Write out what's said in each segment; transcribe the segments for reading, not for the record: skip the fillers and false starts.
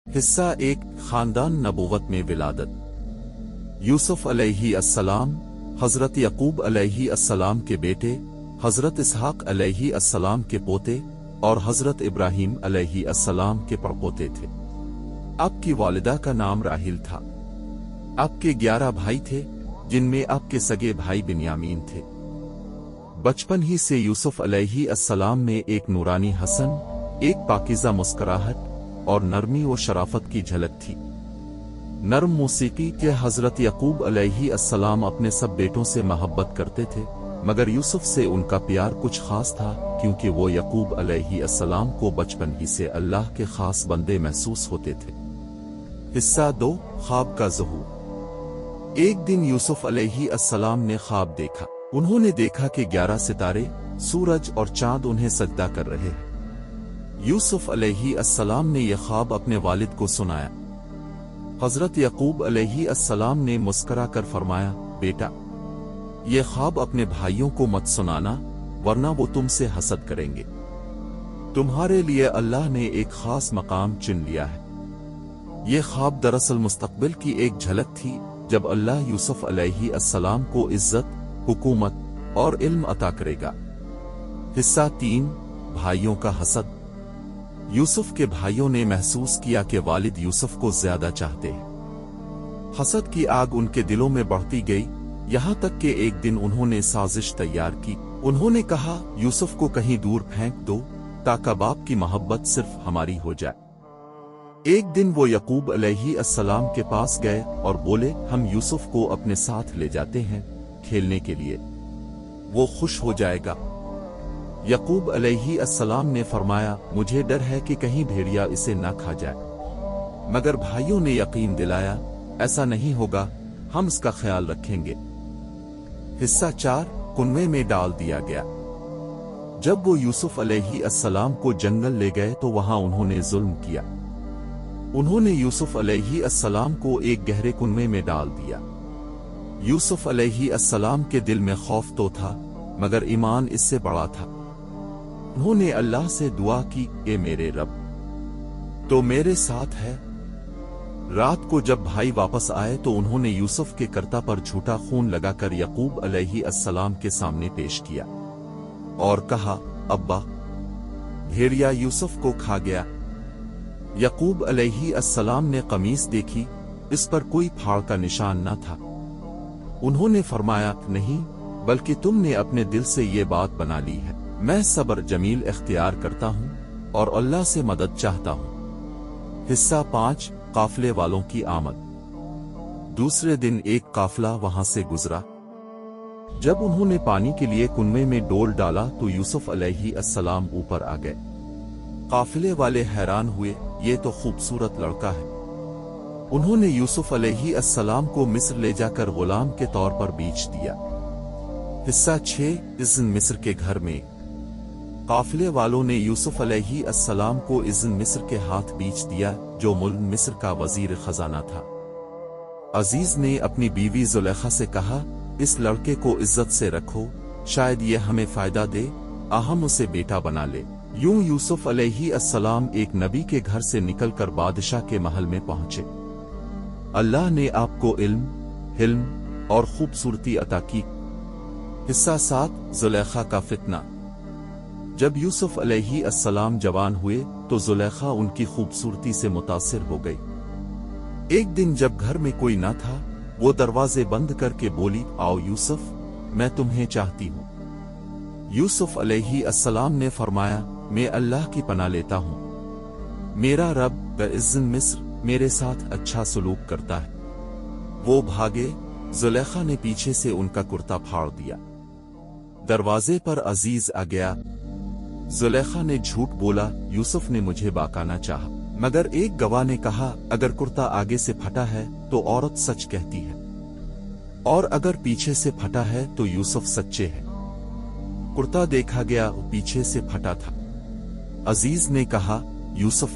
हिस्सा एक खानदान नबूवत में विलादत। यूसुफ अलैहि अस्सलाम हजरत यकूब अलैहि अस्सलाम के बेटे, हजरत इसहाक अलैहि अस्सलाम के पोते और हजरत इब्राहीम अलैहि अस्सलाम के पड़पोते थे। आपकी वालिदा का नाम राहिल था। आपके 11 भाई थे, जिनमें आपके सगे भाई बिन्यामीन थे। बचपन ही से यूसुफ अलैहि अस्सलाम में एक नूरानी हसन, एक पाकीज़ा मुस्कुराहट और नरमी व शराफत की झलक थी। नरम मौसीकी के हजरत यकूब अलैहि अस्सलाम अपने सब बेटों से मोहब्बत करते थे, मगर यूसुफ से उनका प्यार कुछ खास था, क्योंकि वो यकूब अलैहि अस्सलाम को बचपन ही से अल्लाह के खास बंदे महसूस होते थे। हिस्सा 2 ख्वाब का ज़हूर। एक दिन यूसुफ अलैहि अस्सलाम ने ख्वाब देखा। उन्होंने देखा कि 11 सितारे, सूरज और चांद उन्हें सजदा कर रहे हैं। यूसुफ अलैहि अस्सलाम ने यह ख्वाब अपने वालिद को सुनाया। हजरत यकूब अलैहि अस्सलाम ने मुस्करा कर फरमाया, बेटा, ये ख्वाब अपने भाइयों को मत सुनाना, वरना वो तुमसे हसद करेंगे। तुम्हारे लिए अल्लाह ने एक खास मकाम चुन लिया है। ये ख्वाब दरअसल मुस्तकबिल की एक झलक थी, जब अल्लाह यूसुफ अलैहि अस्सलाम को इज्जत, हुकूमत और इल्म अता करेगा। हिस्सा 3 भाइयों का हसद। यूसुफ के भाइयों ने महसूस किया कि वालिद यूसुफ को ज्यादा चाहते हैं। हसद की आग उनके दिलों में बढ़ती गई, यहां तक कि एक दिन उन्होंने साजिश तैयार की। उन्होंने कहा, यूसुफ को कहीं दूर फेंक दो, ताकि बाप की मोहब्बत सिर्फ हमारी हो जाए। एक दिन वो यकूब अलैहि अस्सलाम के पास गए और बोले, हम यूसुफ को अपने साथ ले जाते हैं खेलने के लिए, वो खुश हो जाएगा। यकूब अलैहि अस्सलाम ने फरमाया, मुझे डर है कि कहीं भेड़िया इसे ना खा जाए। मगर भाइयों ने यकीन दिलाया, ऐसा नहीं होगा, हम इसका ख्याल रखेंगे। हिस्सा 4 कुनवे में डाल दिया गया। जब वो यूसुफ अलैहि अस्सलाम को जंगल ले गए तो वहां उन्होंने जुल्म किया। उन्होंने यूसुफ अलैहि अस्सलाम को एक गहरे कुनवे में डाल दिया। यूसुफ अलैहि अस्सलाम के दिल में खौफ तो था, मगर ईमान इससे बड़ा था। उन्होंने अल्लाह से दुआ की, ए मेरे रब, तो मेरे साथ है। रात को जब भाई वापस आए तो उन्होंने यूसुफ के कर्ता पर झूठा खून लगाकर यकूब अलैहि अस्सलाम के सामने पेश किया और कहा, अब्बा, भेड़िया यूसुफ को खा गया। यकूब अलैहि अस्सलाम ने कमीज देखी, इस पर कोई फाड़ का निशान न था। उन्होंने फरमाया, नहीं, बल्कि तुमने अपने दिल से ये बात बना ली है। मैं सब्र जमील इख्तियार करता हूँ और अल्लाह से मदद चाहता हूँ। हिस्सा 5 काफले वालों की आमद। दूसरे दिन एक काफला वहां से गुजरा। जब उन्होंने पानी के लिए कुनवे में डोल डाला तो यूसुफ अलैहि अस्सलाम ऊपर आ गए। काफिले वाले हैरान हुए, ये तो खूबसूरत लड़का है। उन्होंने यूसुफ अलैहि अस्सलाम को मिस्र ले जाकर गुलाम के तौर पर बेच दिया। हिस्सा 6 इज़्न मिस्र के घर में। काफिले वालों ने यूसुफ अलैहि अस्सलाम को इज़्न मिस्र के हाथ बेच दिया, जो मुल्क मिस्र का वजीर खजाना था। अजीज ने अपनी बीवी जुलेखा से कहा, इस लड़के को इज्जत से रखो, शायद ये हमें फायदा दे, हम उसे बेटा बना ले। यूं यूसुफ अलैहि अस्सलाम एक नबी के घर से निकलकर बादशाह के महल में पहुंचे। अल्लाह ने आपको इल्म, हिल्म और खूबसूरती अता की। हिस्सा 7 जुलेखा का फितना। जब यूसुफ अलैहि अस्सलाम जवान हुए तो जुलेखा उनकी खूबसूरती से मुतासिर हो गई। एक दिन जब घर में कोई न था, वो दरवाजे बंद करके बोली, आओ यूसुफ, मैं तुम्हें चाहती हूँ। यूसुफ अलैहि अस्सलाम ने फरमाया, मैं अल्लाह की पनाह लेता हूँ। मेरा रब ब-इज़्न मिस्र मेरे साथ अच्छा सलूक करता है। वो भागे। जुलेखा ने पीछे से उनका कुर्ता फाड़ दिया। दरवाजे पर अजीज आ गया। जुलेखा ने झूठ बोला, यूसुफ ने मुझे बहकाना चाहा, मगर एक गवाह ने कहा, अगर कुर्ता आगे से फटा है तो औरत सच कहती है, और अगर पीछे से फटा है तो यूसुफ सच्चे हैं। कुर्ता देखा गया, पीछे से फटा था। अजीज ने कहा, यूसुफ,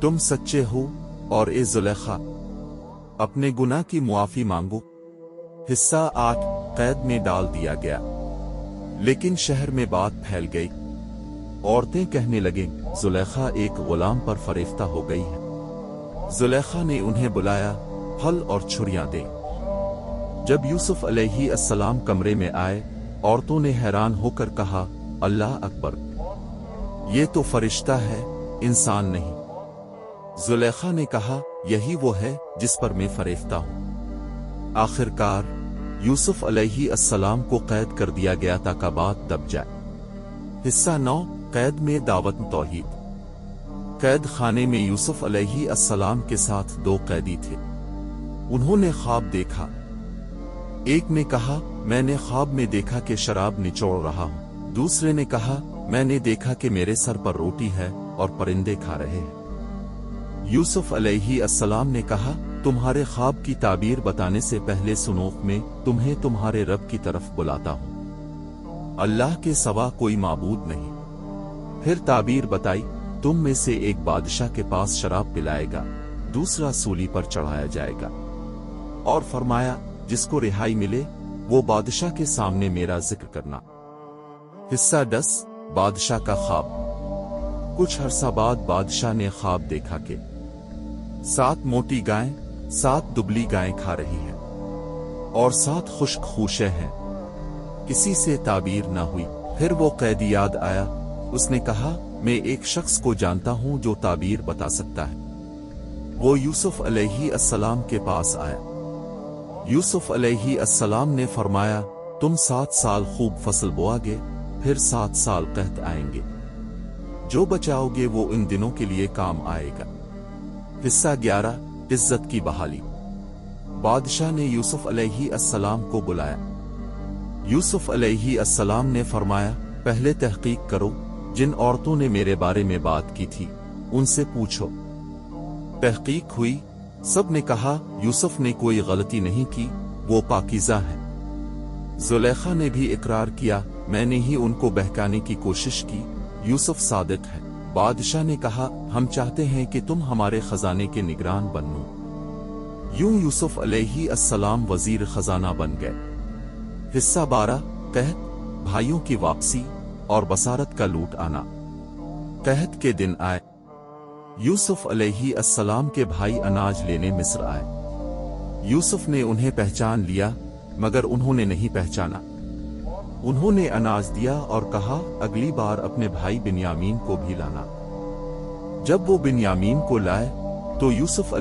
तुम सच्चे हो, और ए जुलेखा, अपने गुनाह की मुआफी मांगो। हिस्सा 8 कैद में डाल दिया गया। लेकिन शहर में बात फैल गई। औरतें कहने लगीं, जुलेखा एक गुलाम पर फरेफ्ता हो गई है। जुलेखा ने उन्हें बुलाया, फल और छुरियां दे। जब यूसुफ अलैहि अस्सलाम कमरे में आए, औरतों ने हैरान होकर कहा, अल्लाह अकबर, ये तो फरिश्ता है, इंसान नहीं। जुलेखा ने कहा, यही वो है जिस पर मैं फरेफ्ता हूं। आखिरकार यूसुफ अलैहि अस्सलाम को कैद कर दिया गया ताकि बात दब जाए। हिस्सा 9, कैद में दावत तौहीद। कैद खाने में यूसुफ अलैहि अस्सलाम के साथ 2 कैदी थे। उन्होंने ख्वाब देखा। एक ने कहा, मैंने ख्वाब में देखा कि शराब निचोड़ रहा हूं। दूसरे ने कहा, मैंने देखा कि मेरे सर पर रोटी है और परिंदे खा रहे हैं। यूसुफ अलैहि अस्सलाम ने कहा, तुम्हारे ख्वाब की ताबीर बताने से पहले सुनो, मैं तुम्हें तुम्हारे रब की तरफ बुलाता हूं। अल्लाह के सिवा कोई माबूद नहीं। फिर ताबीर बताई, तुम में से एक बादशाह के पास शराब पिलाएगा, दूसरा सूली पर चढ़ाया जाएगा। और फरमाया, जिसको रिहाई मिले वो बादशाह के सामने मेरा जिक्र करना। हिस्सा 10, बादशाह का ख्वाब। कुछ अरसा बाद बादशाह ने ख्वाब देखा कि 7 मोटी गायें 7 दुबली गायें खा रही हैं और 7 खुश्क खूशे हैं। किसी से ताबीर न हुई। फिर वो कैदी याद आया। उसने कहा, मैं एक शख्स को जानता हूं जो ताबीर बता सकता है। वो यूसुफ अलैहि अस्सलाम के पास आया। यूसुफ अलैहि अस्सलाम ने फरमाया, तुम 7 साल खूब फसल बोआगे, फिर 7 साल कहत आएंगे। जो बचाओगे वो इन दिनों के लिए काम आएगा। हिस्सा 11, इज्जत की बहाली। बादशाह ने यूसुफ अलैहि अस्सलाम को बुलाया। यूसुफ अलैहि अस्सलाम ने फरमाया, पहले तहकीक करो, जिन औरतों ने मेरे बारे में बात की थी उनसे पूछो। तहकीक हुई। सब ने कहा, यूसुफ ने कोई गलती नहीं की, वो पाकीज़ा है। जुलेखा ने भी इकरार किया, मैंने ही उनको बहकाने की कोशिश की, यूसुफ सादिक है। बादशाह ने कहा, हम चाहते हैं कि तुम हमारे खजाने के निगरान बनो। यूं यूसुफ अलैहि अस्सलाम वजीर खजाना बन गए। हिस्सा 12, कहत, भाइयों की वापसी और बसारत का लूट आना। कहत के दिन आए। यूसुफ अलैहि अस्सलाम के भाई अनाज लेने मिस्र आए। यूसुफ ने उन्हें पहचान लिया, मगर उन्होंने नहीं पहचाना। उन्होंने अनाज दिया और कहा, अगली बार अपने भाई बिन्यामीन को भी लाना। जब वो बिन्यामीन को लाए तो यूसुफ